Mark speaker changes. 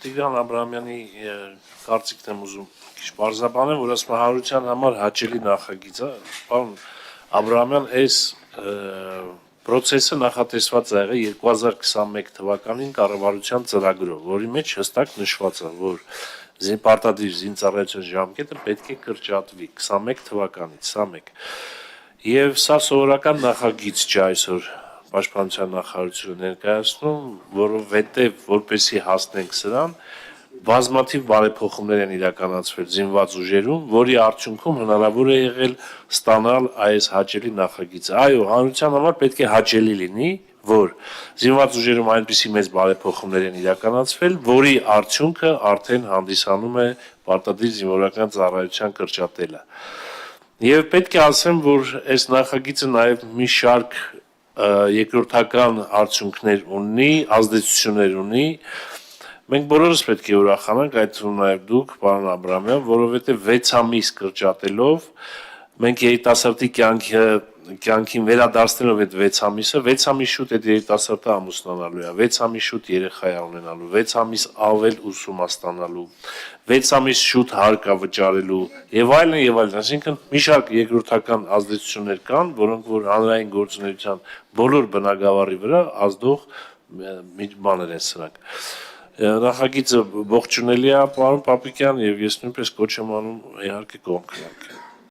Speaker 1: Տիգրան Աբրահամյանի կարծիքն եմ ուզում քիչ պարզաբանել, որ ասում հանրության համար հաճելի նախագիծ է, պարոն Աբրահամյան, այս պրոցեսը նախատեսված է եղել 2021 թվականին կառավարության ծրագրով, որի մեջ հստակ նշված է, որ պարտադիր զինծառայության ժամկետը պետք է կրճատվի 21 թվականից, սա մեկ։ Եվ սա սովորական նախագիծ չէ այսօր Պաշտպանության նախարարությունը ներկայացնում, որովհետև որպեսզի հասնենք սրան, բազմաթիվ բարեփոխումներ են իրականացվել զինված ուժերում, որի արդյունքում հնարավոր է եղել ստանալ այս հաճելի նախագիծը։ Այո, հանրության համար պետք է հաճելի լինի, որ զինված ուժերում այնպիսի մեծ բարեփոխումներ են իրականացվել, որի արդյունքը արդեն հանդիսանում է պարտադիր զինվորական ծառայության կրճատելը։ Եվ պետք է ասեմ, որ այս նախագիծը նաև մի շարք երկրորդական արդյունքներ ունի, ազդեցություններ ունի։ Մենք բոլորս պետք է ուրախանանք, այդ թվում նաև դուք, պարոն Աբրահամյան, որովհետև 6 ամիս կրճատելով մենք երիտասարդի կյանքին վերադարձնելով այդ 6 ամիսը, 6 ամիս շուտ այդ երիտասարդը ամուսնանալու է, 6 ամիս շուտ երեխա է ունենալու, 6 ամիս ավել ուսում է ստանալու, 6 ամիս շուտ հարկ է վճարելու եւ այլն, այսինքն մի շարք երկրորդական ազդեցություններ կան, որոնք որ հանրային գործունեության բոլոր բնագավառի վրա ազդող բաներ են սրանք։ Նախագիծը ողջունելի է, պարոն Պապիկյան, եւ ես նույնպես կոչ եմ անում իհարկե կողմ քննարկել։